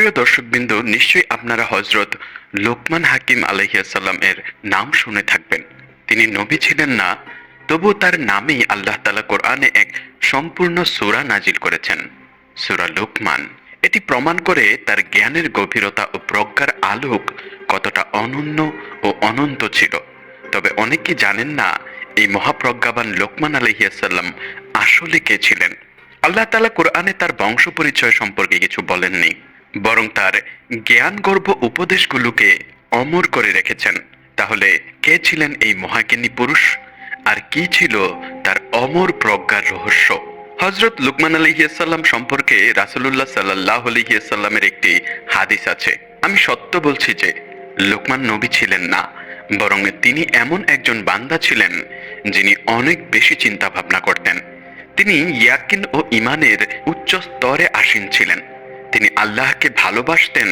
প্রিয় দর্শকবৃন্দ, নিশ্চয়ই আপনারা হযরত লোকমান হাকিম আলাইহিসসালাম এর নাম শুনে থাকবেন। তিনি নবী ছিলেন না, তবুও তার নামেই আল্লাহ তাআলা কোরআনে এক সম্পূর্ণ সূরা নাজিল করেছেন, সূরা লোকমান। এটি প্রমাণ করে তার জ্ঞানের গভীরতা ও প্রজ্ঞার আলোক কতটা অনন্য ও অনন্ত ছিল। তবে অনেকেই জানেন না এই মহাপ্রজ্ঞাবান লোকমান আলাইহিসসালাম আসলে কে ছিলেন। আল্লাহ তাআলা কোরআনে তার বংশ পরিচয় সম্পর্কে কিছু বলেননি, বরং তার জ্ঞানগর্ভ উপদেশগুলোকে অমর করে রেখেছেন। তাহলে কে ছিলেন এই মহাজ্ঞানী পুরুষ, আর কি ছিল তার অমর প্রজ্ঞার রহস্য? হযরত লুকমান আলাইহিসসালাম সম্পর্কে রাসূলুল্লাহ সাল্লাল্লাহু আলাইহি ওয়াসাল্লামের একটি হাদিস আছে। আমি সত্য বলছি যে লোকমান নবী ছিলেন না, বরং তিনি এমন একজন বান্দা ছিলেন যিনি অনেক বেশি চিন্তা ভাবনা করতেন। তিনি ইয়াকিন ও ঈমানের উচ্চ স্তরে আসীন ছিলেন। তিনি আল্লাহকে ভালোবাসতেন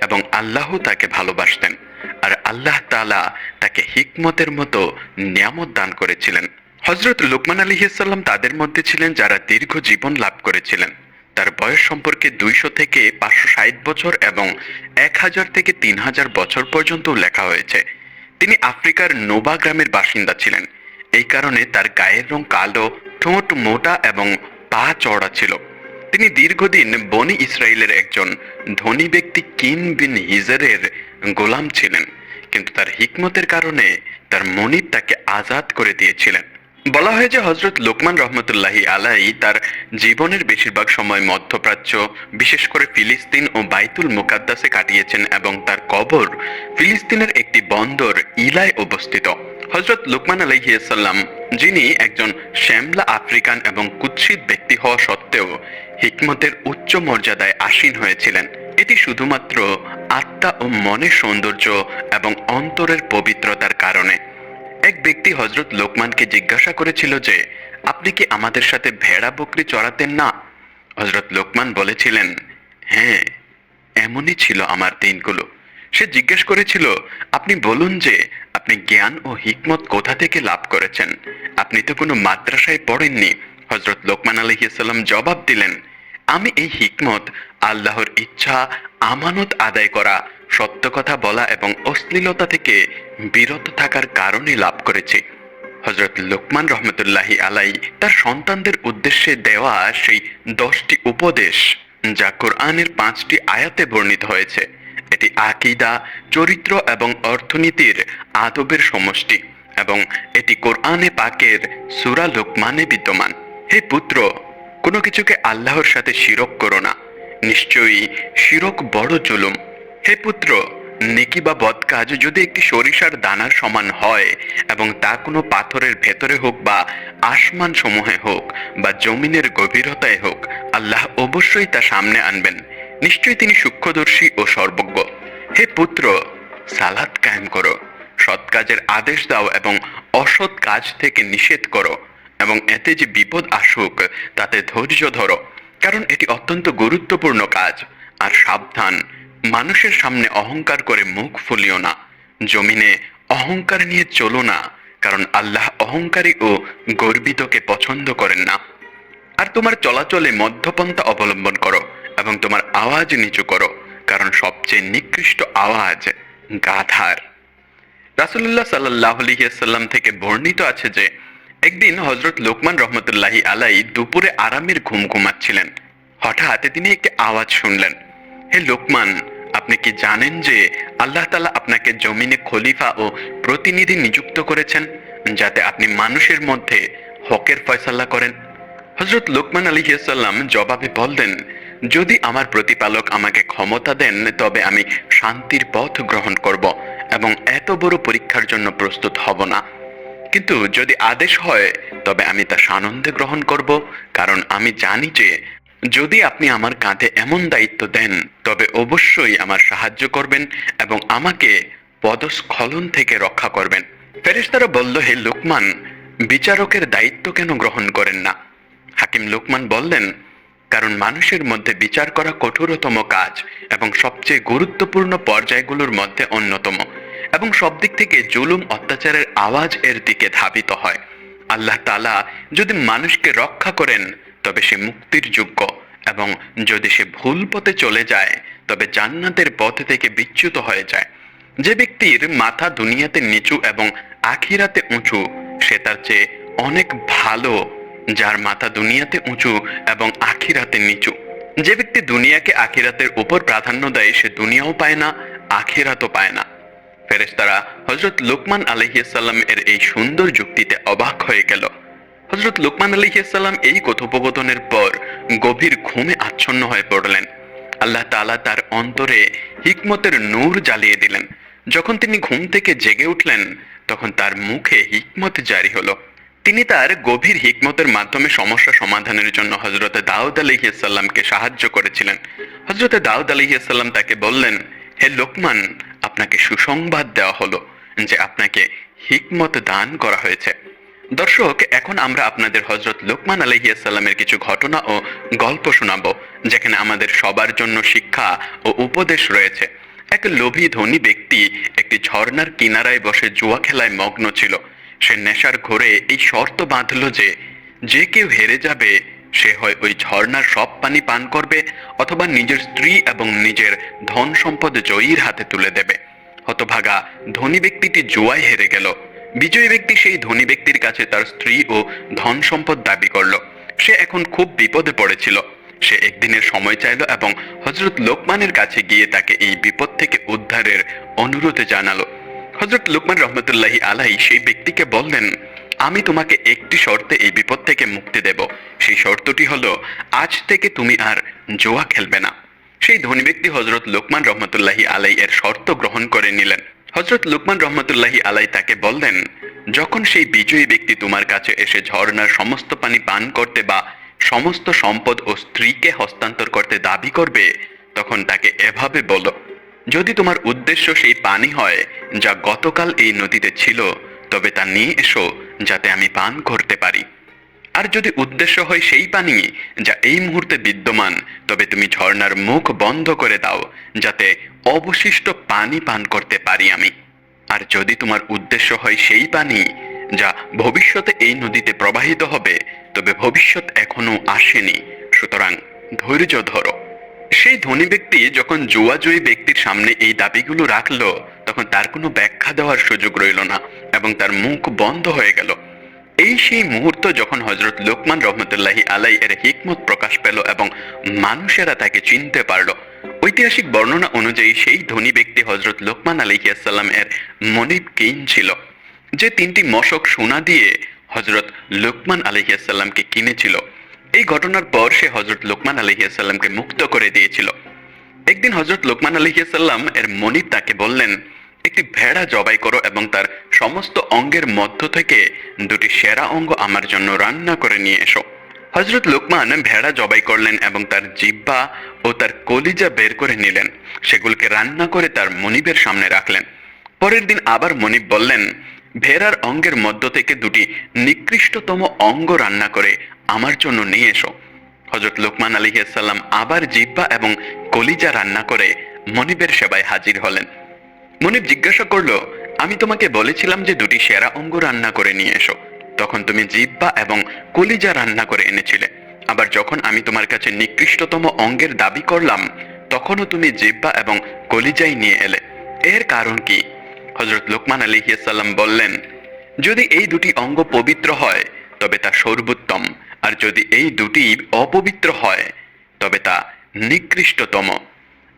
এবং আল্লাহ তাকে ভালোবাসতেন, আর আল্লাহ তাআলা তাকে হিকমতের মতো নিয়ামত দান করেছিলেন। হযরত লোকমান আলাইহিসসালাম তাদের মধ্যে ছিলেন যারা দীর্ঘ জীবন লাভ করেছিলেন। তার বয়স সম্পর্কে 200 থেকে 560 বছর এবং 1000 থেকে 3000 বছর পর্যন্ত লেখা হয়েছে। তিনি আফ্রিকার নোবা গ্রামের বাসিন্দা ছিলেন। এই কারণে তার গায়ের রং কালো, ঠোঁট মোটা এবং পা চওড়া ছিল। তিনি দীর্ঘদিন বনি ইসরায়েলের একজন ধনী ব্যক্তি কিন বিন হিজরের গোলাম ছিলেন, কিন্তু তার হিকমতের কারণে তার মনিব তাকে আজাদ করে দিয়েছিলেন। বলা হয় যে হযরত লোকমান রহমতুল্লাহি আলাইহি তার জীবনের বেশিরভাগ সময় মধ্যপ্রাচ্য, বিশেষ করে ফিলিস্তিন ও বাইতুল মুকাদ্দাসে কাটিয়েছেন এবং তার কবর ফিলিস্তিনের একটি বন্দর ইলায় অবস্থিত। হযরত লোকমান আলাইহিসসালাম, যিনি একজন শ্যামলা আফ্রিকান এবং কুৎসিত ব্যক্তি হওয়া সত্ত্বেও হিকমতের উচ্চ মর্যাদায় আসীন হয়েছিলেন, এটি শুধুমাত্র আত্মা ও মনের সৌন্দর্য এবং অন্তরের পবিত্রতার কারণে। এক ব্যক্তি হযরত লোকমানকে জিজ্ঞাসা করেছিল যে, আপনি কি আমাদের সাথে ভেড়া বকরি চড়াতেন না? হযরত লোকমান বলেছিলেন, হ্যাঁ, এমনই ছিল আমার দিনগুলো। সে জিজ্ঞেস করেছিল, আপনি বলুন যে আপনি জ্ঞান ও হিকমত কোথা থেকে লাভ করেছেন? আপনি তো কোনো মাদ্রাসায় পড়েননি। হযরত লোকমান আলাইহিসসালাম জবাব দিলেন, আমি এই হিকমত আল্লাহর ইচ্ছা, আমানত আদায় করা, সত্য কথা বলা এবং অশ্লীলতা থেকে বিরত থাকার কারণে লাভ করেছি। হযরত লোকমান রহমতুল্লাহি আলাই তার সন্তানদের উদ্দেশ্যে দেওয়া সেই 10টি উপদেশ, যা কোরআনের 5টি আয়াতে বর্ণিত হয়েছে, এটি আকীদা, চরিত্র এবং অর্থনীতির আদবের সমষ্টি, এবং এটি কোরআনে পাকের সূরা লোকমানে বিদ্যমান। হে পুত্র, কোনো কিছুকে আল্লাহর সাথে শিরক করো না, নিশ্চয়ই শিরক বড় জুলুম। হে পুত্র, নেকি বা বদ কাজ যদি একটি সরিষার দানার সমান হয় এবং তা কোনো পাথরের ভেতরে হোক বা আসমান সমূহে হোক বা জমিনের গভীরতায় হোক, আল্লাহ অবশ্যই তা সামনে আনবেন। নিশ্চয়ই তিনি সূক্ষ্মদর্শী ও সর্বজ্ঞ। হে পুত্র, সালাত কায়েম করো, সৎ কাজের আদেশ দাও এবং অসৎ কাজ থেকে নিষেধ করো, এবং এতে যে বিপদ আসুক তাতে ধৈর্য ধরো, কারণ এটি অত্যন্ত গুরুত্বপূর্ণ কাজ। আর সাবধান, মানুষের সামনে অহংকার করে মুখ ফুলিও না, জমিনে অহংকার নিয়ে চলো না, কারণ আল্লাহ অহংকারী ও গর্বিতকে পছন্দ করেন না। আর তোমার চলাচলে মধ্যপন্থা অবলম্বন করো এবং তোমার আওয়াজ নিচু করো, কারণ সবচেয়ে নিকৃষ্ট আওয়াজ গাধার। রাসূলুল্লাহ সাল্লাল্লাহু আলাইহি ওয়াসাল্লাম থেকে বর্ণিত আছে যে একদিন হযরত লোকমান রহমতুল্লাহি আলাই দুপুরে আরামের ঘুম ঘুমাচ্ছিলেন। হঠাৎ তিনি একটি আওয়াজ শুনলেন, হে লোকমান, আপনি কি জানেন যে আল্লাহ তাআলা আপনাকে জমিনে খলিফা ও প্রতিনিধি নিযুক্ত করেছেন, যাতে আপনি মানুষের মধ্যে হকের ফয়সালা করেন? হযরত লোকমান আলাইহিসসালাম জবাবে বললেন, যদি আমার প্রতিপালক আমাকে ক্ষমতা দেন তবে আমি শান্তির পথ গ্রহণ করব এবং এত বড় পরীক্ষার জন্য প্রস্তুত হব না। কিন্তু যদি আদেশ হয় তবে আমি তা সানন্দে গ্রহণ করব, কারণ আমি জানি যে যদি আপনি আমার কাঁধে এমন দায়িত্ব দেন তবে অবশ্যই আমার সাহায্য করবেন এবং আমাকে পদস্খলন থেকে রক্ষা করবেন। ফেরেশতারা বলল, হে লোকমান, বিচারকের দায়িত্ব কেন গ্রহণ করেন না? হাকিম লোকমান বললেন, কারণ মানুষের মধ্যে বিচার করা কঠোরতম কাজ এবং সবচেয়ে গুরুত্বপূর্ণ পর্যায়গুলোর মধ্যে অন্যতম, এবং সব দিক থেকে জুলুম অত্যাচারের আওয়াজ এর দিকে ধাবিত হয়। আল্লাহ তাআলা যদি মানুষকে রক্ষা করেন তবে সে মুক্তির যোগ্য, এবং যদি সে ভুল পথে চলে যায় তবে জান্নাতের পথ থেকে বিচ্যুত হয়ে যায়। যে ব্যক্তির মাথা দুনিয়াতে নিচু এবং আখিরাতে উঁচু, সে তার চেয়ে অনেক ভালো যার মাথা দুনিয়াতে উঁচু এবং আখিরাতে নিচু। যে ব্যক্তি দুনিয়াকে আখিরাতের উপর প্রাধান্য দেয়, সে দুনিয়াও পায় না, আখিরাতও পায় না। ফেরেশতারা হযরত লুকমান আলাইহিস সালাম এর এই সুন্দর যুক্তিতে অবাক হয়ে গেল। হযরত লুকমান আলাইহিস সালাম এই কথোপকথনের পর গভীর ঘুমে আচ্ছন্ন হয়ে পড়লেন। আল্লাহ তাআলা তার অন্তরে হিকমতের নূর জ্বালিয়ে দিলেন। যখন তিনি ঘুম থেকে জেগে উঠলেন, তখন তার মুখে হিকমত জারি হলো। তিনি তার গভীর হিকমতের মাধ্যমে সমস্যা সমাধানের জন্য হযরত দাউদ আলাইহিস সালামকে সাহায্য করেছিলেন। হযরত দাউদ আলাইহিস সালাম তাকে বললেন, হে লোকমান, আপনাকে সুসংবাদ দেওয়া হলো যে আপনাকে হিকমত দান করা হয়েছে। দর্শক, এখন আমরা আপনাদের হযরত লুকমান আলাইহিস সালামের কিছু ঘটনা ও গল্প শোনাবো, যেখানে আমাদের সবার জন্য শিক্ষা ও উপদেশ রয়েছে। এক লোভী ধনী ব্যক্তি একটি ঝর্ণার কিনারায় বসে জুয়া খেলায় মগ্ন ছিল। সে নেশার ঘোরে এই শর্ত বাঁধল যে যে কেউ হেরে যাবে সে হয় ওই ঝর্ণার সব পানি পান করবে, অথবা নিজের স্ত্রী এবং নিজের ধন সম্পদ জয়ীর হাতে তুলে দেবে। হতভাগা ধনী ব্যক্তিটি জুয়ায় হেরে গেল। বিজয়ী ব্যক্তি সেই ধনী ব্যক্তির কাছে তার স্ত্রী ও ধন সম্পদ দাবি করল। সে এখন খুব বিপদে পড়েছিল। সে একদিনের সময় চাইল এবং হযরত লোকমানের কাছে গিয়ে তাকে এই বিপদ থেকে উদ্ধারের অনুরোধ জানালো। হযরত লুকমান রহমতুল্লাহি আলাইহি সেই ব্যক্তিকে বললেন, আমি তোমাকে একটি শর্তে এই বিপদ থেকে মুক্তি দেব। সেই শর্তটি হলো, আজ থেকে তুমি আর জুয়া খেলবে না। সেই ধনী ব্যক্তি হযরত লুকমান রহমতুল্লাহি আলাইহি এর শর্ত গ্রহণ করে নিলেন। হযরত লুকমান রহমতুল্লাহি আলাইহি তাকে বললেন, যখন সেই বিজয়ী ব্যক্তি তোমার কাছে এসে ঝর্ণার সমস্ত পানি পান করতে বা সমস্ত সম্পদ ও স্ত্রীকে হস্তান্তর করতে দাবি করবে, তখন তাকে এভাবে বলো, যদি তোমার উদ্দেশ্য সেই পানি হয় যা গতকাল এই নদীতে ছিল, তবে তা নিয়ে এসো যাতে আমি পান করতে পারি। আর যদি উদ্দেশ্য হয় সেই পানি যা এই মুহূর্তে বিদ্যমান, তবে তুমি ঝর্ণার মুখ বন্ধ করে দাও যাতে অবশিষ্ট পানি পান করতে পারি আমি। আর যদি তোমার উদ্দেশ্য হয় সেই পানি যা ভবিষ্যতে এই নদীতে প্রবাহিত হবে, তবে ভবিষ্যৎ এখনো আসেনি, সুতরাং ধৈর্য ধরো। সেই ধনী ব্যক্তি যখন জুয়াজয়ী ব্যক্তির সামনে এই দাবিগুলো রাখলো, তখন তার কোনো ব্যাখ্যা দেওয়ার সুযোগ রইল না এবং তার মুখ বন্ধ হয়ে গেল। এই সেই মুহূর্ত যখন হযরত লুকমান রহমতুল্লাহি আলাইহি এর হিকমত প্রকাশ পেল এবং মানুষেরা তাকে চিনতে পারল। ঐতিহাসিক বর্ণনা অনুযায়ী সেই ধনী ব্যক্তি হযরত লুকমান আলাইহিস সালাম এর মনিব কিন ছিল, যে 3টি মশক সোনা দিয়ে হযরত লুকমান আলাইহিস সালামকে কিনেছিল। এই ঘটনার পর সে হযরত লুকমান আলাইহিস সালামকে মুক্ত করে দিয়েছিল। একদিন হযরত লুকমান আলাইহিস সালাম এর মনিব তাকে বললেন, একটি ভেড়া জবাই করো এবং তার সমস্ত অঙ্গের মধ্য থেকে 2টি সেরা অঙ্গ আমার জন্য রান্না করে নিয়ে এসো। হযরত লুকমান ভেড়া জবাই করলেন এবং তার জিহ্বা ও তার কলিজা বের করে নিলেন। সেগুলোকে রান্না করে তার মনিবের সামনে রাখলেন। পরের দিন আবার মনিব বললেন, ভেড়ার অঙ্গের মধ্য থেকে 2টি নিকৃষ্টতম অঙ্গ রান্না করে আমার জন্য নিয়ে এসো। হযরত লুকমান আলাইহিস সালাম আবার জিহ্বা এবং কলিজা রান্না করে মনিবের সেবায় হাজির হলেন। মনিব জিজ্ঞাসা করলো, আমি তোমাকে বলেছিলাম যে 2টি সেরা অঙ্গ রান্না করে নিয়ে এসো, তখন তুমি জিহ্বা এবং কলিজা রান্না করে এনেছিলে। আবার যখন আমি তোমার কাছে নিকৃষ্টতম অঙ্গের দাবি করলাম, তখনও তুমি জিহ্বা এবং কলিজাই নিয়ে এলে। এর কারণ কি? হযরত লুকমান আলাইহিস সালাম বললেন, যদি এই 2টি অঙ্গ পবিত্র হয় তবে তা সর্বোত্তম, আর যদি এই 2টি অপবিত্র হয় তবে তা নিকৃষ্টতম।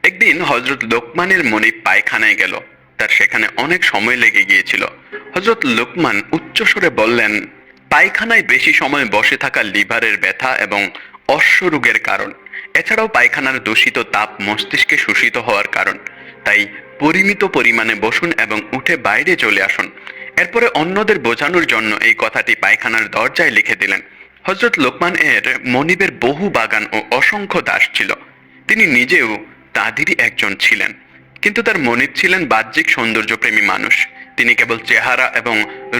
একদিন হযরত লুকমানের মনিব পায়খানায় গেল। তার সেখানে অনেক সময় লেগে গিয়েছিল। হযরত লুকমান উচ্চস্বরে বললেন, পায়খানায় বেশি সময় বসে থাকা লিভারের ব্যথা এবং অশ্বরোগের কারণ। এছাড়াও পায়খানার দূষিত তাপ মস্তিষ্কে শোষিত হওয়ার কারণ। তাই পরিমিত পরিমাণে বসুন এবং উঠে বাইরে চলে আসুন। এরপরে অন্যদের বোঝানোর জন্য এই কথাটি পায়খানার দরজায় লিখে দিলেন। হযরত লুকমান এর মনিবের বহু বাগান ও অসংখ্য দাস ছিল। তিনি নিজেও তাদেরই একজন ছিলেন, কিন্তু তার মনিব ছিলেন বাহ্যিক সৌন্দর্যপ্রেমী মানুষ। তিনি কেবল চেহারা এবং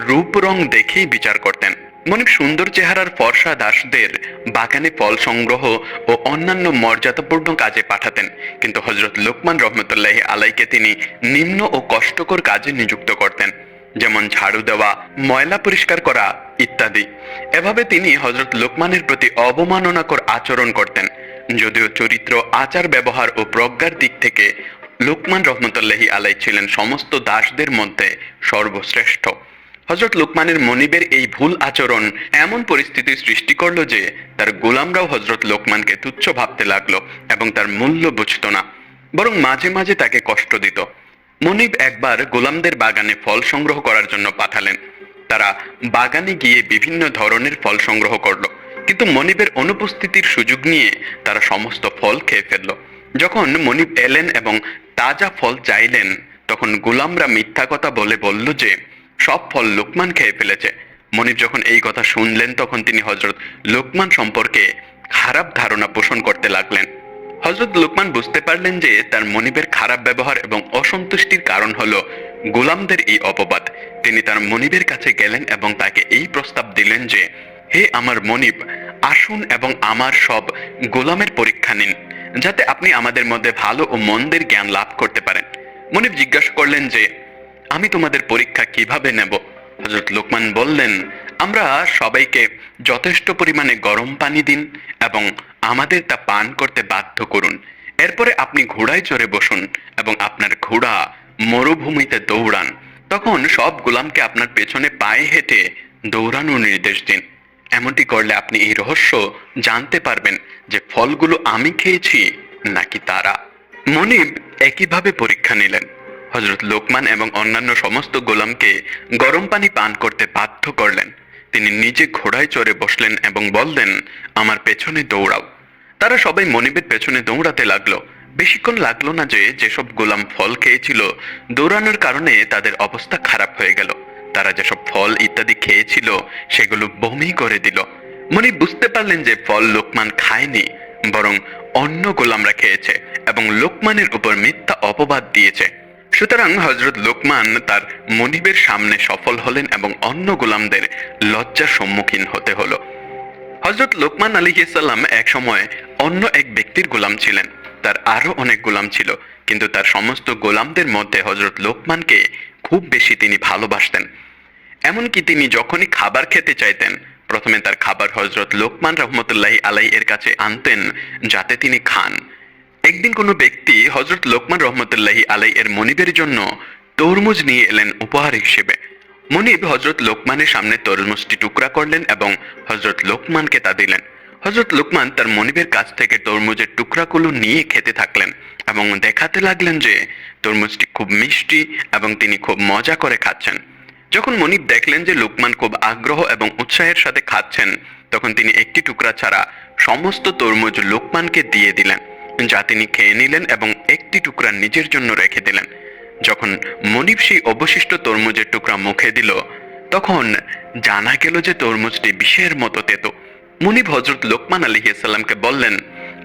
রূপ রং দেখেই বিচার করতেন। মনিব সুন্দর চেহারার ফর্সা দাসদের বাগানে ফল সংগ্রহ ও অন্যান্য মর্যাদাপূর্ণ কাজে পাঠাতেন, কিন্তু হযরত লুকমান রহমতুল্লাহি আলাইহিকে তিনি নিম্ন ও কষ্টকর কাজে নিযুক্ত করতেন, যেমন ঝাড়ু দেওয়া, ময়লা পরিষ্কার করা ইত্যাদি। এভাবে তিনি হযরত লুকমানের প্রতি অবমাননাকর আচরণ করতেন। যদিও চরিত্র, আচার ব্যবহার ও প্রজ্ঞার দিক থেকে লোকমান রহমতুল্লাহি আলাই ছিলেন সমস্ত দাসদের মধ্যে সর্বশ্রেষ্ঠ। হযরত লোকমানের মনিবের এই ভুল আচরণ এমন পরিস্থিতির সৃষ্টি করলো যে তার গোলামরাও হযরত লোকমানকে তুচ্ছ ভাবতে লাগলো এবং তার মূল্য বুঝতো না, বরং মাঝে মাঝে তাকে কষ্ট দিত। মনিব একবার গোলামদের বাগানে ফল সংগ্রহ করার জন্য পাঠালেন। তারা বাগানে গিয়ে বিভিন্ন ধরনের ফল সংগ্রহ করলো, কিন্তু মনিবের অনুপস্থিতির সুযোগ নিয়ে তারা সমস্ত ফল খেয়ে ফেললো। যখন মনিব এলেন এবং তাজা ফল চাইলেন, তখন গোলামরা মিথ্যা কথা বলল যে সব ফল লোকমান খেয়ে ফেলেছে। মনিব যখন এই কথা শুনলেন, তখন তিনি হযরত লোকমান সম্পর্কে খারাপ ধারণা পোষণ করতে লাগলেন। হযরত লোকমান বুঝতে পারলেন যে তার মনিবের খারাপ ব্যবহার এবং অসন্তুষ্টির কারণ হলো গোলামদের এই অপবাদ। তিনি তার মনিবের কাছে গেলেন এবং তাকে এই প্রস্তাব দিলেন যে, হে আমার মনিব, আসুন এবং আমার সব গোলামের পরীক্ষা নিন, যাতে আপনি আমাদের মধ্যে ভালো ও মন্দের জ্ঞান লাভ করতে পারেন। মনিব জিজ্ঞাসা করলেন যে, আমি তোমাদের পরীক্ষা কিভাবে নেব? হযরত লোকমান বললেন, আমরা সবাইকে যথেষ্ট পরিমাণে গরম পানি দিন এবং আমাদের তা পান করতে বাধ্য করুন। এরপরে আপনি ঘোড়ায় চড়ে বসুন এবং আপনার ঘোড়া মরুভূমিতে দৌড়ান। তখন সব গোলামকে আপনার পেছনে পায়ে হেঁটে দৌড়ানোর নির্দেশ দিন। এমনটি করলে আপনি এই রহস্য জানতে পারবেন যে ফলগুলো আমি খেয়েছি নাকি তারা। মনিব একইভাবে পরীক্ষা নিলেন। হযরত লোকমান এবং অন্যান্য সমস্ত গোলামকে গরম পানি পান করতে বাধ্য করলেন। তিনি নিজে ঘোড়ায় চড়ে বসলেন এবং বললেন, আমার পেছনে দৌড়াও। তারা সবাই মনিবের পেছনে দৌড়াতে লাগলো। বেশিক্ষণ লাগলো না যে যেসব গোলাম ফল খেয়েছিল, দৌড়ানোর কারণে তাদের অবস্থা খারাপ হয়ে গেল। তারা যেসব ফল ইত্যাদি খেয়েছিল সেগুলো বমি করে দিল। মনিব বুঝতে পারলেন যে ফল লোকমান খায়নি, বরং অন্য গোলামরা খেয়েছে এবং লোকমানের উপর মিথ্যা অপবাদ দিয়েছে। সুতরাং হযরত লোকমান তার মনিবের সামনে সফল হলেন এবং অন্য গোলামদের লজ্জার সম্মুখীন হতে হলো। হযরত লোকমান আলাইহিস সালাম এক সময় অন্য এক ব্যক্তির গোলাম ছিলেন। তার আরো অনেক গোলাম ছিল, কিন্তু তার সমস্ত গোলামদের মধ্যে হযরত লোকমানকে খুব বেশি তিনি ভালোবাসতেন। এমনকি তিনি যখনই খাবার খেতে চাইতেন, প্রথমে তার খাবার হযরত লোকমান রহমতুল্লাহি আলাইহি এর কাছে আনতেন যাতে তিনি খান। একদিন কোনো ব্যক্তি হযরত লোকমান রহমতুল্লাহি আলাইহি এর মনিবের জন্য তরমুজ নিয়ে এলেন উপহার হিসেবে। মনিব হযরত লোকমানের সামনে তরমুজটি টুকরা করলেন এবং হযরত লোকমানকে তা দিলেন। হযরত লোকমান তার মনিবের কাছ থেকে তরমুজের টুকরাগুলো নিয়ে খেতে থাকলেন এবং দেখাতে লাগলেন যে তরমুজটি খুব মিষ্টি এবং তিনি খুব মজা করে খাচ্ছেন। যখন মনিব দেখলেন যে লোকমান খুব আগ্রহ এবং উৎসাহের সাথে খাচ্ছেন, তখন তিনি একটি টুকরা ছাড়া সমস্ত তরমুজ লোকমানকে দিয়ে দিলেন, যা তিনি খেয়ে নিলেন এবং একটি টুকরা নিজের জন্য রেখে দিলেন। যখন মনিব সেই অবশিষ্ট তরমুজের টুকরা মুখে দিল, তখন জানা গেল যে তরমুজটি বিষের মতো তেতো। মনিব হযরত লোকমান আলাইহিস সালামকে বললেন,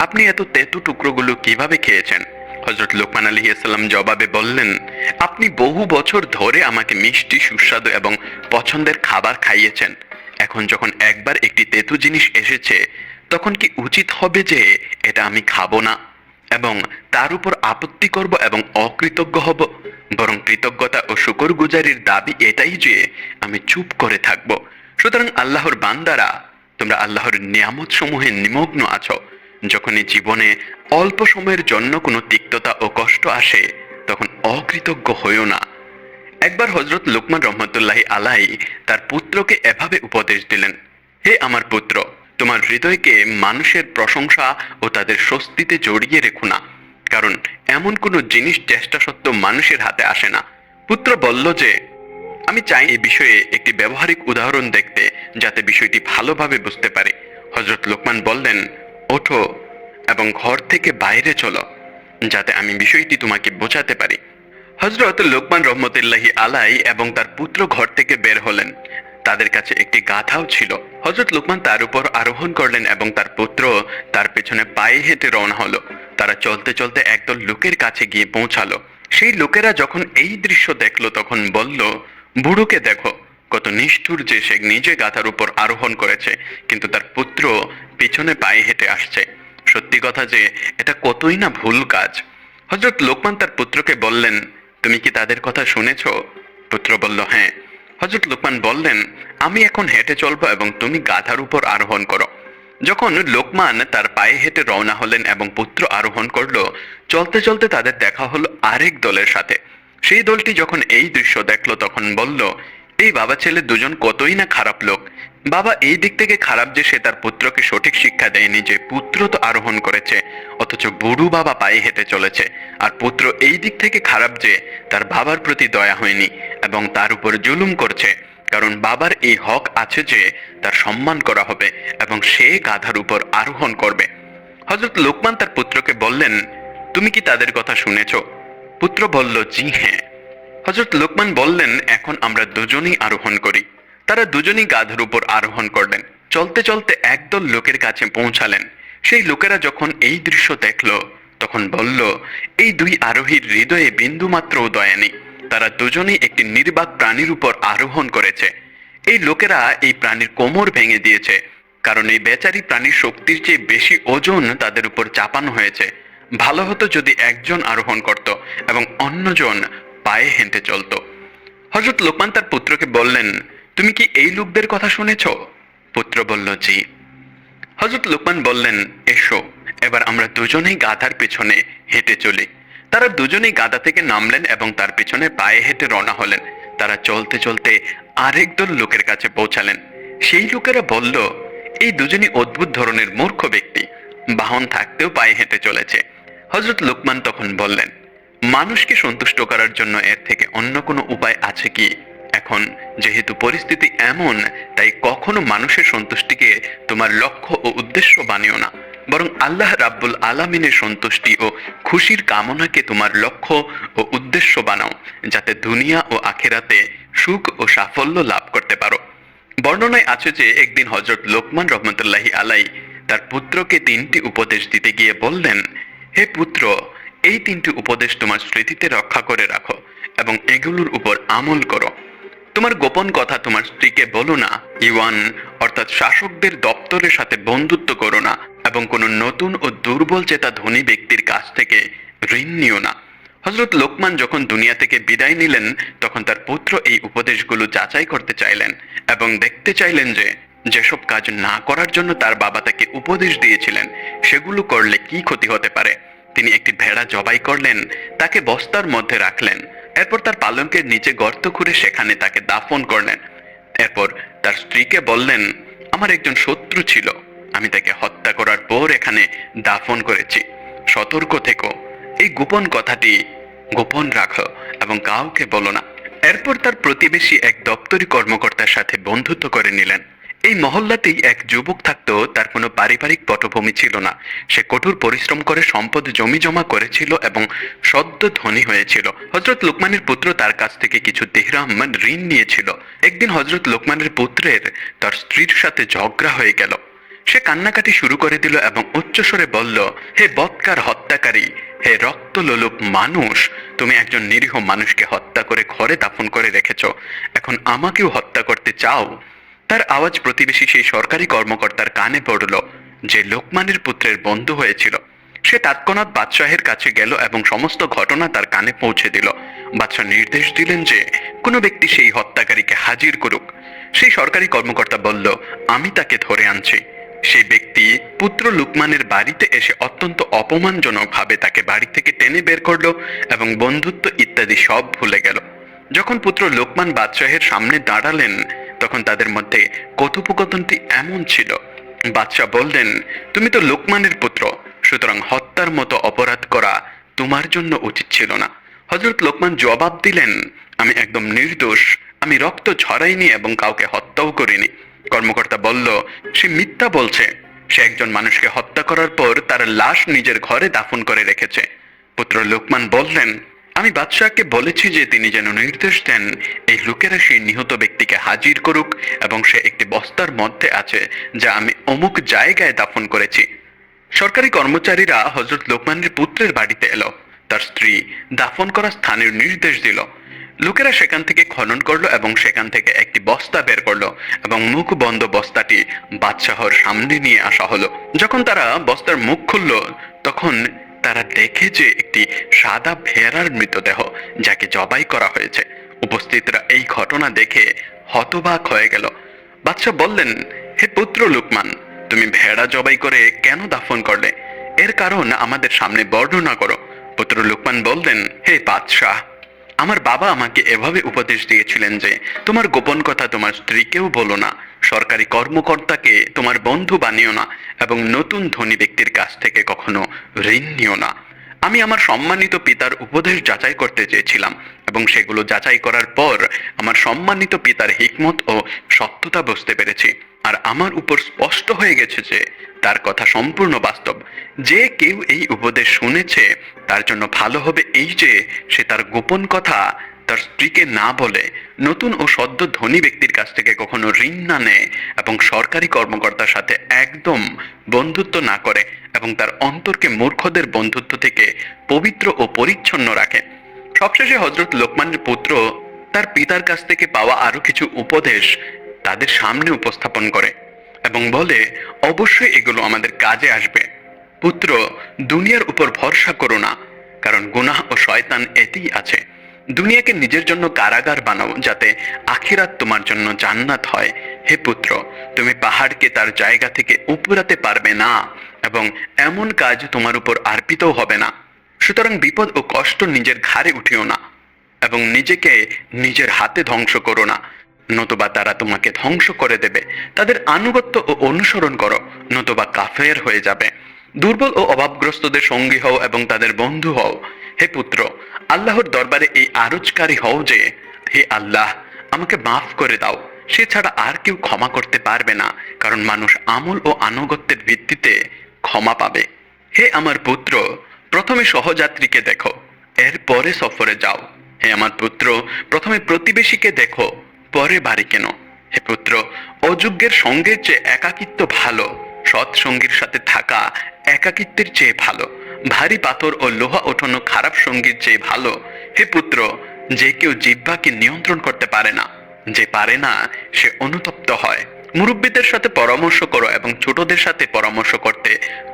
আপনি এত তেতো টুকরোগুলো কিভাবে খেয়েছেন? হযরত লোকমান আলাইহিস সালাম জবাবে বললেন, আপনি বহু বছর ধরে আমাকে মিষ্টি, সুস্বাদু এবং পছন্দের খাবার খাইয়েছেন। এখন যখন একবার একটি তেতো জিনিস এসেছে, তখন কি উচিত হবে যে এটা আমি খাবো না এবং তার উপর আপত্তি করব এবং অকৃতজ্ঞ হব? বরং কৃতজ্ঞতা ও শুকরগুজারির দাবি এটাই যে আমি চুপ করে থাকব। সুতরাং আল্লাহর বান্দারা, তোমরা আল্লাহর নিয়ামত সমূহে নিমগ্ন আছো। যখনই জীবনে অল্প সময়ের জন্য কোনো তিক্ততা ও কষ্ট আসে, তখন অকৃতজ্ঞ হইও না। একবার হযরত লোকমান রহমতুল্লাহি আলাইহি তার পুত্রকে এভাবে উপদেশ দিলেন, হে আমার পুত্র, তোমার হৃদয়কে মানুষের প্রশংসা ও তাদের স্বস্তিতে জড়িয়ে রেখো না, কারণ এমন কোনো জিনিস চেষ্টা সত্ত্বেও মানুষের হাতে আসে না। পুত্র বলল যে, আমি চাই এই বিষয়ে একটি ব্যবহারিক উদাহরণ দেখতে, যাতে বিষয়টি ভালোভাবে বুঝতে পারি। হযরত লোকমান বললেন, ওঠো এবং ঘর থেকে বাইরে চলো, যাতে আমি বিষয়টি তোমাকে বোঝাতে পারি। হযরত লোকমান রহমতুল্লাহি আলাইহি এবং তার পুত্র ঘর থেকে বের হলেন। তাদের কাছে একটি গাধাও ছিল। হযরত লোকমান তার উপর আরোহণ করলেন এবং তার পুত্র তার পেছনে পায়ে হেঁটে রওনা হলো। তারা চলতে চলতে একদল লোকের কাছে গিয়ে পৌঁছালো। সেই লোকেরা যখন এই দৃশ্য দেখলো, তখন বলল, বুড়োকে দেখো, কত নিষ্ঠুর যে সে নিজে গাধার উপর আরোহণ করেছে, কিন্তু তার পুত্র পিছনে পায়ে হেঁটে আসছে। সত্যি কথা যে এটা কতই না ভুল কাজ। হযরত লোকমান তার পুত্রকে বললেন, তুমি কি তাদের কথা শুনেছো? পুত্র বলল, হ্যাঁ। হযরত লোকমান বললেন, আমি এখন হেঁটে চলবো এবং তুমি গাধার উপর আরোহণ করো। যখন লোকমান তার পায়ে হেঁটে রওনা হলেন এবং পুত্র আরোহণ করলো, চলতে চলতে তাদের দেখা হলো আরেক দলের সাথে। সেই দলটি যখন এই দৃশ্য দেখলো তখন বলল, এই বাবা ছেলে দুজন কতই না খারাপ লোক। বাবা এই দিক থেকে খারাপ যে সে তার পুত্রকে সঠিক শিক্ষা দেয়নি যে পুত্র তো আরোহণ করেছে, অথচ বুড়ো বাবা পায়ে হেঁটে চলেছে। আর পুত্র এই দিক থেকে খারাপ যে তার বাবার প্রতি দয়া হয়নি এবং তার উপর জুলুম করছে, কারণ বাবার এই হক আছে যে তার সম্মান করা হবে এবং সে গাধার উপর আরোহণ করবে। হযরত লোকমান তার পুত্রকে বললেন, তুমি কি তাদের কথা শুনেছ? পুত্র বলল, জি হ্যাঁ। হযরত লোকমান বললেন, এখন আমরা দুজনেই আরোহণ করি। তারা দুজনেই গাধার উপর আরোহণ করলেন। চলতে চলতে একদল লোকের কাছে পৌঁছালেন। সেই লোকেরা যখন এই দৃশ্য দেখল তখন বলল, এই দুই আরোহীর হৃদয়ে বিন্দুমাত্রও দয়া নেই। তারা দুজনেই একটি নির্বাক প্রাণীর উপর আরোহণ করেছে। এই লোকেরা এই প্রাণীর কোমর ভেঙে দিয়েছে, কারণ এই বেচারি প্রাণীর শক্তির চেয়ে বেশি ওজন তাদের উপর চাপানো হয়েছে। ভালো হতো যদি একজন আরোহণ করত এবং অন্যজন পায়ে হেঁটে চলত। হযরত লোকমান তার পুত্রকে বললেন, তুমি কি এই লোকদের কথা শুনেছ? পুত্র বলল, জি। হযরত লোকমান বললেন, এসো এবার আমরা দুজনেই গাধার পেছনে হেঁটে চলি। তারা দুজনেই গাধা থেকে নামলেন এবং তার পেছনে পায়ে হেঁটে রওনা হলেন। তারা চলতে চলতে আরেক দল লোকের কাছে পৌঁছালেন। সেই লোকেরা বলল, এই দুজনই অদ্ভুত ধরনের মূর্খ ব্যক্তি, বাহন থাকতেও পায়ে হেঁটে চলেছে। হযরত লোকমান তখন বললেন, মানুষকে সন্তুষ্ট করার জন্য এর থেকে অন্য কোনো উপায় আছে কি? এখন যেহেতু পরিস্থিতি এমন, তাই কখনো মানুষের সন্তুষ্টিকে তোমার লক্ষ্য ও উদ্দেশ্য বানিও না, বরং আল্লাহ রাব্বুল আলামিনের সন্তুষ্টি ও খুশির কামনাকে তোমার লক্ষ্য ও উদ্দেশ্য বানাও, যাতে দুনিয়া ও আখিরাতে সুখ ও সাফল্য লাভ করতে পারো। বর্ণনায় আছে যে একদিন হযরত লোকমান রহমতুল্লাহি আলাই তার পুত্রকে 3টি উপদেশ দিতে গিয়ে বললেন, হে পুত্র, এই 3টি উপদেশ তোমার স্মৃতিতে রক্ষা করে রাখো এবং এগুলোর উপর আমল করো। তোমার গোপন কথা তোমার স্ত্রীকে বলো না, ইওয়ান অর্থাৎ শাসকদের দপ্তরের সাথে বন্ধুত্ব করো না এবং কোনো নতুন ও দুর্বল চেতা ধনী ব্যক্তির কাছ থেকে ঋণ নিও না। হযরত লোকমান যখন দুনিয়া থেকে বিদায় নিলেন তখন তার পুত্র এই উপদেশগুলো যাচাই করতে চাইলেন এবং দেখতে চাইলেন যে যেসব কাজ না করার জন্য তার বাবা তাকে উপদেশ দিয়েছিলেন সেগুলো করলে কি ক্ষতি হতে পারে। তিনি একটি ভেড়া জবাই করলেন, তাকে বস্তার মধ্যে রাখলেন, এরপর তার পালঙ্কের নিচে গর্ত খুঁড়ে সেখানে তাকে দাফন করলেন। এরপর তার স্ত্রীকে বললেন, আমার একজন শত্রু ছিল, আমি তাকে হত্যা করার পর এখানে দাফন করেছি। সতর্ক থেকো, এই গোপন কথাটি গোপন রাখো এবং কাউকে বলো না। এরপর তার প্রতিবেশী এক দপ্তরি কর্মকর্তার সাথে বন্ধুত্ব করে নিলেন। এই মহল্লাতেই এক যুবক থাকতো, তার কোনো পারিবারিক পটভূমি ছিল না। সে কঠোর পরিশ্রম করে সম্পদ জমি জমা করেছিল এবং সদ্য ধনী হয়েছিল। হযরত লোকমানের পুত্র তার কাছ থেকে কিছু দিরহাম ঋণ নিয়েছিল। একদিন হযরত লোকমানের পুত্রের তার স্ত্রীর সাথে ঝগড়া হয়ে গেল। সে কান্নাকাটি শুরু করে দিল এবং উচ্চস্বরে বলল, হে বৎকার হত্যাকারী, হে রক্তলোলুপ মানুষ, তুমি একজন নিরীহ মানুষকে হত্যা করে ঘরে দাফন করে রেখেছ, এখন আমাকেও হত্যা করতে চাও? তার আওয়াজ প্রতিবেশী সেই সরকারি কর্মকর্তার কানে পড়ল যে লোকমানের পুত্রের বন্ধু হয়েছিল। সে তৎক্ষণাৎ বাদশাহের কাছে গেল এবং সমস্ত ঘটনা তার কানে পৌঁছে দিল। বাদশাহ নির্দেশ দিলেন যে কোনো ব্যক্তি সেই হত্যাকারীকে হাজির করুক। সেই সরকারি কর্মকর্তা বলল, আমি তাকে ধরে আনছি। সেই ব্যক্তি পুত্র লোকমানের বাড়িতে এসে অত্যন্ত অপমানজনকভাবে তাকে বাড়ি থেকে টেনে বের করলো এবং বন্ধুত্ব ইত্যাদি সব ভুলে গেল। যখন পুত্র লোকমান বাদশাহের সামনে দাঁড়ালেন তখন তাদের মধ্যে কথোপকথনটি এমন ছিল, বাদশাহ বললেন, তুমি তো লোকমানের পুত্র, সুতরাং হত্যার মতো অপরাধ করা তোমার জন্য উচিত ছিল না। হযরত লোকমান জবাব দিলেন, আমি একদম নির্দোষ, আমি রক্ত ঝরাইনি এবং কাউকে হত্যাও করিনি। কর্মকর্তা বলল, সে মিথ্যা বলছে, সে একজন মানুষকে হত্যা করার পর তার লাশ নিজের ঘরে দাফন করে রেখেছে। পুত্র লোকমান বললেন, আমি বাদশাহকে বলেছি যে তিনি যেন নির্দেশ দেন এই লোকেরা সেই নিহত ব্যক্তিকে হাজির করুক এবং সে একটি বস্তার মধ্যে আছে যা আমি অমুক জায়গায় দাফন করেছি। সরকারি কর্মচারীরা হযরত লোকমানের পুত্রের বাড়িতে এলো। তার স্ত্রী দাফন করা স্থানের নির্দেশ দিল। লোকেরা সেখান থেকে খনন করলো এবং সেখান থেকে একটি বস্তা বের করলো এবং মুখ বন্ধ বস্তাটি বাদশাহর সামনে নিয়ে আসা হলো। যখন তারা বস্তার মুখ খুললো তখন তারা দেখে যে একটি সাদা ভেড়ার মৃতদেহ যাকে জবাই করা হয়েছে। উপস্থিতরা এই ঘটনা দেখে হতবাক হয়ে গেল। বাদশাহ বললেন, হে পুত্র লোকমান, তুমি ভেড়া জবাই করে কেন দাফন করলে? এর কারণ আমাদের সামনে বর্ণনা করো। পুত্র লোকমান বললেন, হে বাদশাহ, আমার বাবা আমাকে এভাবে উপদেশ দিয়েছিলেন যে তোমার গোপন কথা তোমার স্ত্রীকেও বলো না, সরকারি কর্মকর্তাকে তোমার বন্ধু বানিও না, এবং নতুন ধনী ব্যক্তির কাছ থেকে কখনো ঋণ নিও না। আমি আমার সম্মানিত পিতার উপদেশ যাচাই করতে চেয়েছিলাম, এবং সেগুলো যাচাই করার পর আমার সম্মানিত পিতার হিকমত ও সত্যতা বুঝতে পেরেছি। আর আমার উপর স্পষ্ট হয়ে গেছে যে তার কথা সম্পূর্ণ বাস্তব। যে কেউ এই উপদেশ শুনেছে তার জন্য ভালো হবে এই যে সে তার গোপন কথা তার স্ত্রীকে না বলে, নতুন ও সদ্য ধনী ব্যক্তির কাছ থেকে কখনো ঋণ না নেয়, এবং সরকারি কর্মকর্তার সাথে একদম বন্ধুত্ব না করে, এবং তার অন্তরকে মূর্খদের বন্ধুত্ব থেকে পবিত্র ও পরিচ্ছন্ন রাখে। সবশেষে হযরত লোকমানের পুত্র তার পিতার কাছ থেকে পাওয়া আরো কিছু উপদেশ তাদের সামনে উপস্থাপন করে এবং বলে, অবশ্যই এগুলো আমাদের কাজে আসবে। পুত্র, দুনিয়ার উপর ভরসা করো না, কারণ গুনাহ ও শয়তান এতেই আছে। দুনিয়াকে নিজের জন্য কারাগার বানাও, যাতে আখিরাত তোমার জন্য জান্নাত হয়। হে পুত্র, তুমি পাহাড়কে তার জায়গা থেকে উপরাতে পারবে না, এবং এমন কাজ তোমার উপর আরপিতও হবে না। সুতরাং বিপদ ও কষ্ট নিজের ঘাড়ে উঠিও না, এবং নিজেকে নিজের হাতে ধ্বংস করো না, নতুবা তারা তোমাকে ধ্বংস করে দেবে। তাদের আনুগত্য ও অনুসরণ করো, নতুবা কাফের হয়ে যাবে। দুর্বল ও অভাবগ্রস্তদের সঙ্গী হও এবং তাদের বন্ধু হও। হে পুত্র, আল্লাহর দরবারে এই আরজকারী হও যে, হে আল্লাহ, আমাকে মাফ করে দাও। সে ছাড়া আর কেউ ক্ষমা করতে পারবে না, কারণ মানুষ আমল ও আনুগত্যের ভিত্তিতে ক্ষমা পাবে। হে আমার পুত্র, প্রথমে সহযাত্রীকে দেখো, এরপরে সফরে যাও। হে আমার পুত্র, প্রথমে প্রতিবেশীকে দেখো, পরে বাড়ি কেন। হে পুত্র, অযোগ্যের সঙ্গের চেয়ে একাকিত্ব ভালো, সৎ সঙ্গীর সাথে থাকা একাকিত্বের চেয়ে ভালো, ভারী পাথর ও লোহা ওঠানো খারাপ সঙ্গীর চেয়ে ভালো। হে পুত্র, যে কেউ জিহ্বাকে নিয়ন্ত্রণ করতে পারে না, যে পারে না সে অনুতপ্ত হয়। মুরব্বীদের সাথে পরামর্শ করো এবং ছোটদের সাথে পরামর্শ করতে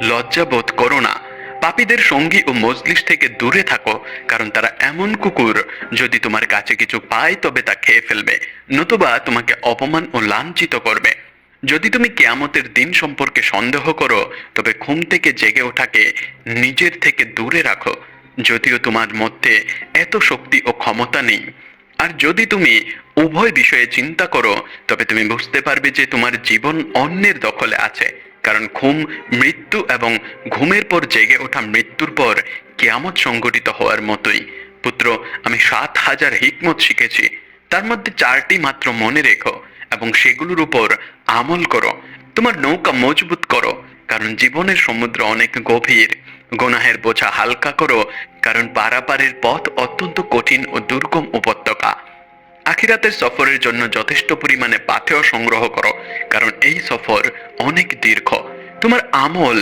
লজ্জা বোধ করো না। পাপীদের সঙ্গী ও মজলিস থেকে দূরে থাকো, কারণ তারা এমন কুকুর, যদি তোমার কাছে কিছু পায় তবে তা খেয়ে ফেলবে, নতুবা তোমাকে অপমান ও লাঞ্ছিত করবে। যদি তুমি কিয়ামতের দিন সম্পর্কে সন্দেহ করো, তবে ঘুম থেকে জেগে ওঠাকে নিজের থেকে দূরে রাখো, যদিও তোমার মধ্যে এত শক্তি ও ক্ষমতা নেই। আর যদি তুমি উভয় বিষয়ে চিন্তা করো, তবে তুমি বুঝতে পারবে যে তোমার জীবন অন্যের দখলে আছে, কারণ ঘুম মৃত্যু, এবং ঘুমের পর জেগে ওঠা মৃত্যুর পর কিয়ামত সংঘটিত হওয়ার মতোই। পুত্র, আমি 7,000 হিকমত শিখেছি, তার মধ্যে 4টি মাত্র মনে রেখো এবং সেগুলোর উপর আমল করো। তোমার নৌকা মজবুত করো, কারণ জীবনের সমুদ্র অনেক গভীর। গুনাহের বোঝা হালকা করো, কারণ পারাপারের পথ অত্যন্ত কঠিন ও দুর্গম উপত্যকা। আখিরাতের সফরের জন্য যথেষ্ট পরিমাণে পাথেয় সংগ্রহ করো, কারণ এই সফর অনেক দীর্ঘ। তোমার আমল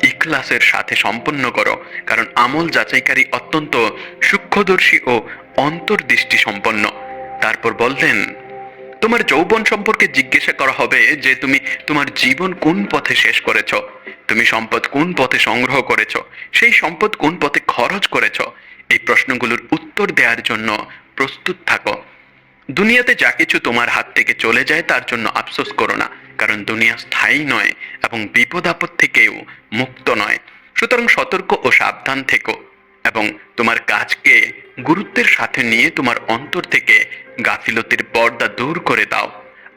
ইখলাসের সাথে সম্পন্ন করো, কারণ আমল যাচাইকারী অত্যন্ত সূক্ষ্মদর্শী ও অন্তর্দৃষ্টি সম্পন্ন। তারপর বললেন, তোমার যৌবন সম্পর্কে জিজ্ঞাসা করা হবে যে তুমি তোমার জীবন কোন পথে শেষ করেছো, তুমি সম্পদ কোন পথে সংগ্রহ করেছো, সেই সম্পদ কোন পথে খরচ করেছো। এই প্রশ্নগুলোর উত্তর দেওয়ার জন্য প্রস্তুত থাকো। দুনিয়াতে যা কিছু তোমার হাত থেকে চলে যায় তার জন্য আফসোস করো না, কারণ দুনিয়া স্থায়ী নয় এবং বিপদ আপদ থেকেও মুক্ত নয়। সুতরাং সতর্ক ও সাবধান থেকো, এবং তোমার কাজকে গুরুত্বের সাথে নিয়ে তোমার অন্তর থেকে গাফিলতির পর্দা দূর করে দাও।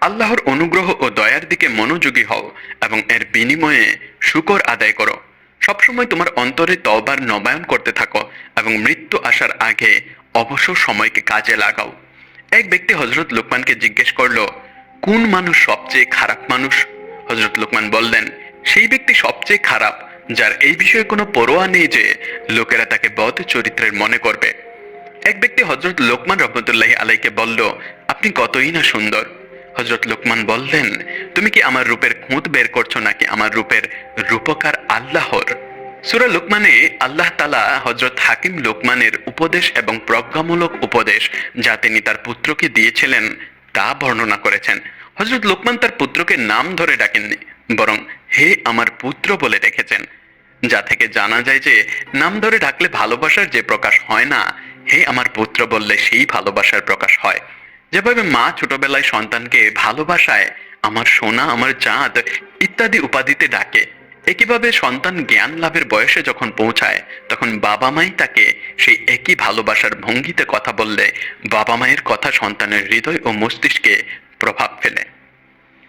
আল্লাহর অনুগ্রহ ও দয়ার দিকে মনোযোগী হও এবং এর বিনিময়ে শুকর আদায় করো। সবসময় তোমার অন্তরে তওবার নবায়ন করতে থাকো এবং মৃত্যু আসার আগে অবসর সময়কে কাজে লাগাও। এক ব্যক্তি হযরত লোকমানকে জিজ্ঞেস করলো, কোন মানুষ সবচেয়ে খারাপ মানুষ? হযরত লোকমান বললেন, সেই ব্যক্তি সবচেয়ে খারাপ যার এই বিষয়ে কোনো পরোয়া নেই যে লোকেরা তাকে বদ চরিত্রের মনে করবে। এক ব্যক্তি হযরত লোকমান রহমতুল্লাহি আলাইকে বলল, আপনি কতই না সুন্দর। হযরত লোকমান বললেন, তুমি কি আমার রূপের খুঁত বের করছো, নাকি আমার রূপের রূপকার আল্লাহর? সূরা লোকমানে আল্লাহ তাআলা হযরত হাকিম লোকমানের উপদেশ এবং প্রজ্ঞামূলক উপদেশ যা তিনি তার পুত্রকে দিয়েছিলেন তা বর্ণনা করেছেন। হযরত লোকমান তার পুত্রকে নাম ধরে ডাকেননি, বরং হে আমার পুত্র বলে ডেকেছেন, যা থেকে জানা যায় যে নাম ধরে ডাকলে ভালোবাসার যে প্রকাশ হয় না, হে আমার পুত্র বললে সেই ভালোবাসার প্রকাশ হয়। যেভাবে মা ছোটবেলায় সন্তানকে ভালোবাসায় আমার সোনা, আমার চাঁদ ইত্যাদি উপাধিতে ডাকে। একইভাবে সন্তান জ্ঞান লাভের বয়সে যখন পৌঁছায়, তখন বাবা মাই তাকে সেই একই ভালোবাসার ভঙ্গিতে কথা বললে বাবা মায়ের কথা সন্তানের হৃদয় ও মস্তিষ্কে প্রভাব ফেলে।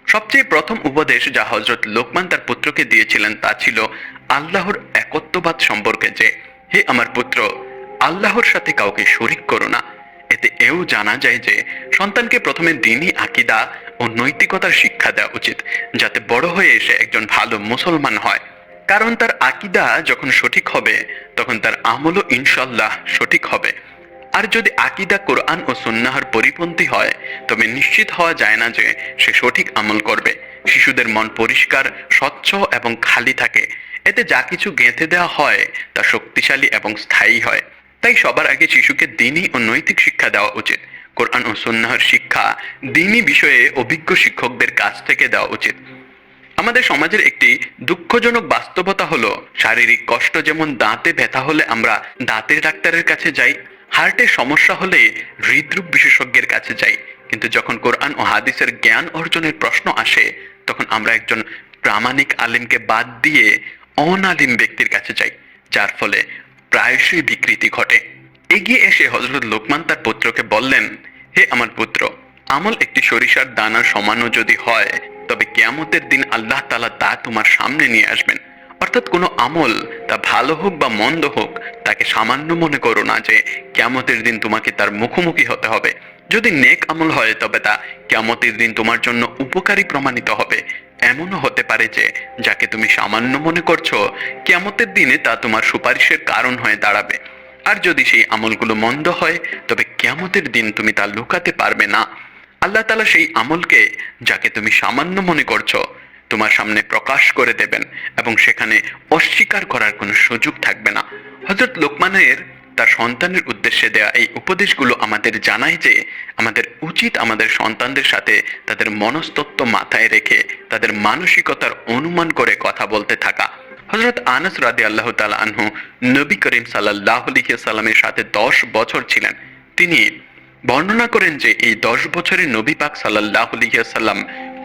সবচেয়ে প্রথম উপদেশ যা হযরত লোকমান তার পুত্রকে দিয়েছিলেন তা ছিল আল্লাহর একত্ববাদ সম্পর্কে, যে হে আমার পুত্র, আল্লাহর সাথে কাউকে শরীক করো না। এতে এও জানা যায় যে সন্তানকে প্রথমে দ্বীনি আকীদা ও নৈতিকতার শিক্ষা দেওয়া উচিত, যাতে বড় হয়ে এসে একজন ভালো মুসলমান হয়। কারণ তার আকীদা যখন সঠিক হবে, তখন তার আমলও ইনশাআল্লাহ সঠিক হবে। আর যদি আকীদা কোরআন ও সুন্নাহর পরিপন্থী হয়, তবে নিশ্চিত হওয়া যায় না যে সে সঠিক আমল করবে। শিশুদের মন পরিষ্কার, স্বচ্ছ এবং খালি থাকে। এতে যা কিছু গেঁথে দেওয়া হয় তা শক্তিশালী এবং স্থায়ী হয়। তাই সবার আগে শিশুকে দ্বীনি ও নৈতিক শিক্ষা দেওয়া উচিত। কোরআন ও সুন্নাহর শিক্ষা দ্বীনি বিষয়ে অভিজ্ঞ শিক্ষকদের কাছ থেকে দেওয়া উচিত। আমাদের সমাজের একটি দুঃখজনক বাস্তবতা হলো, শারীরিক কষ্ট যেমন দাঁতে ব্যথা হলে আমরা দাঁতের ডাক্তারের কাছে যাই, হার্টের সমস্যা হলে হৃদরোগ বিশেষজ্ঞের কাছে যাই, কিন্তু যখন কোরআন ও হাদিসের জ্ঞান অর্জনের প্রশ্ন আসে, তখন আমরা একজন প্রামাণিক আলিমকে বাদ দিয়ে অনালিম ব্যক্তির কাছে যাই, যার ফলে প্রায়শই বিকৃতি ঘটে। এগিয়ে এসে হযরত লোকমান তার পুত্রকে বললেন, হে আমার পুত্র, আমল একটি সরিষার দানার সমানও যদি হয়, তবে কিয়ামতের দিন আল্লাহ তাআলা তা তোমার সামনে নিয়ে আসবেন। অর্থাৎ কোনো আমল, তা ভালো হোক বা মন্দ হোক, তাকে সামান্য মনে করো না যে কিয়ামতের দিন তোমাকে তার মুখোমুখি হতে হবে। যদি নেক আমল হয়, তবে তা কিয়ামতের দিন তোমার জন্য উপকারী প্রমাণিত হবে। এমনও হতে পারে যে যাকে তুমি সামান্য মনে করছো, কিয়ামতের দিনে তা তোমার সুপারিশের কারণ হয়ে দাঁড়াবে। আর যদি সেই আমলগুলো মন্দ হয়, তবে কিয়ামতের দিন তুমি তা লুকাতে পারবে না। আল্লাহ তাআলা সেই আমলকে, যাকে তুমি সামান্য মনে করছো, তোমার সামনে প্রকাশ করে দেবেন এবং সেখানে অস্বীকার করার কোনো সুযোগ থাকবে না। হযরত লোকমানের তার সন্তানের উদ্দেশ্যে দেয়া এই উপদেশগুলো আমাদের জানায় যে আমাদের উচিত আমাদের সন্তানদের সাথে তাদের মনস্তত্ত্ব মাথায় রেখে তাদের মানসিকতার অনুমান করে কথা বলতে থাকা। হযরত আনাস রাদিয়াল্লাহু তাআলা আনহু নবী করিম সাল্লাল্লাহু আলাইহি সাল্লামের সাথে 10 বছর ছিলেন। তিনি বর্ণনা করেন যে এই 10 বছরে নবী পাক সাল্লাল্লাহু আলাইহি সাল্লাম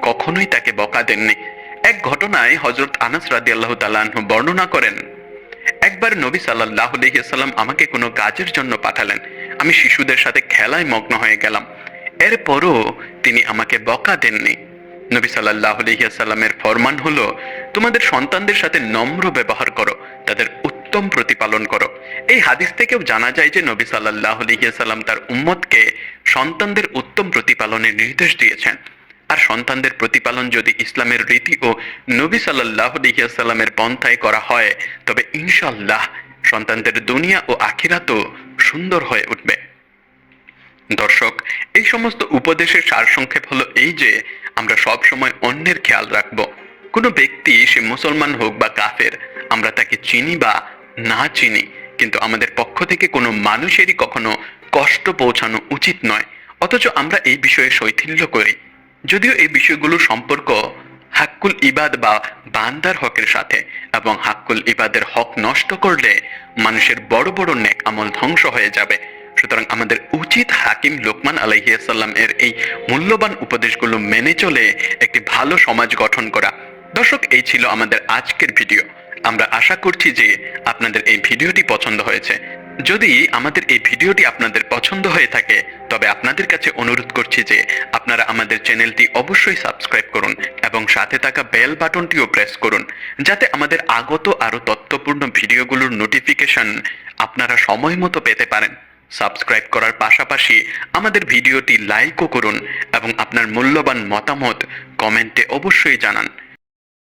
কখনোই তাকে বকা দেননি। এক ঘটনায় হযরত আনাস রাদিয়াল্লাহু তাআলা আনহু বর্ণনা করেন, একবার নবী সাল্লাল্লাহু আলাইহি সাল্লাম আমাকে কোনো কাজের জন্য পাঠালেন। আমি শিশুদের সাথে খেলায় মগ্ন হয়ে গেলাম। এরপরও তিনি আমাকে বকা দেননি। নবী সাল্লাল্লাহু আলাইহি সাল্লামের ফরমান হলো, তোমাদের সন্তানদের সাথে নম্র ব্যবহার করো, তাদের উত্তম প্রতিপালন করো। এই হাদিস থেকেও জানা যায় যে নবী সাল্লাল্লাহু আলাইহি সাল্লাম তার উম্মতকে সন্তানদের উত্তম প্রতিপালনের নির্দেশ দিয়েছেন। আর সন্তানদের প্রতিপালন যদি ইসলামের রীতি ও নবী সাল্লাল্লাহু আলাইহি সাল্লামের পন্থায় করা হয়, তবে ইনশাআল্লাহ সন্তানদের দুনিয়া ও আখিরাতও সুন্দর হয়ে উঠবে। দর্শক, এই সমস্ত উপদেশের সারসংক্ষেপ হলো এই যে আমরা সব সময় অন্যের খেয়াল রাখব। কোনো ব্যক্তি, সে মুসলমান হোক বা কাফের, আমরা তাকে চিনি বা না চিনি, কিন্তু আমাদের পক্ষ থেকে কোনো মানুষেরই কখনো কষ্ট পৌঁছানো উচিত নয়। অথচ আমরা এই বিষয়ে শৈথিল্য করি, যদিও এই বিষয়গুলোর সম্পর্ক হাক্কুল ইবাদ বা বান্দার হকের সাথে, এবং হাক্কুল ইবাদের হক নষ্ট করলে মানুষের বড় বড় নেক আমল ধ্বংস হয়ে যাবে। সুতরাং আমাদের উচিত হাকিম লোকমান আলাইহিস সালাম এর এই মূল্যবান উপদেশগুলো মেনে চলে একটি ভালো সমাজ গঠন করা। দর্শক, এই ছিল আমাদের আজকের ভিডিও। আমরা আশা করছি যে আপনাদের এই ভিডিওটি পছন্দ হয়েছে। যদি আমাদের এই ভিডিওটি আপনাদের পছন্দ হয়ে থাকে, তবে আপনাদের কাছে অনুরোধ করছি যে আপনারা আমাদের চ্যানেলটি অবশ্যই সাবস্ক্রাইব করুন এবং সাথে থাকা বেল বাটনটিও প্রেস করুন, যাতে আমাদের আগত আরো তথ্যপূর্ণ ভিডিওগুলোর নোটিফিকেশন আপনারা সময় মতো পেতে পারেন। সাবস্ক্রাইব করার পাশাপাশি আমাদের ভিডিওটি লাইকও করুন এবং আপনার মূল্যবান মতামত কমেন্টে অবশ্যই জানান।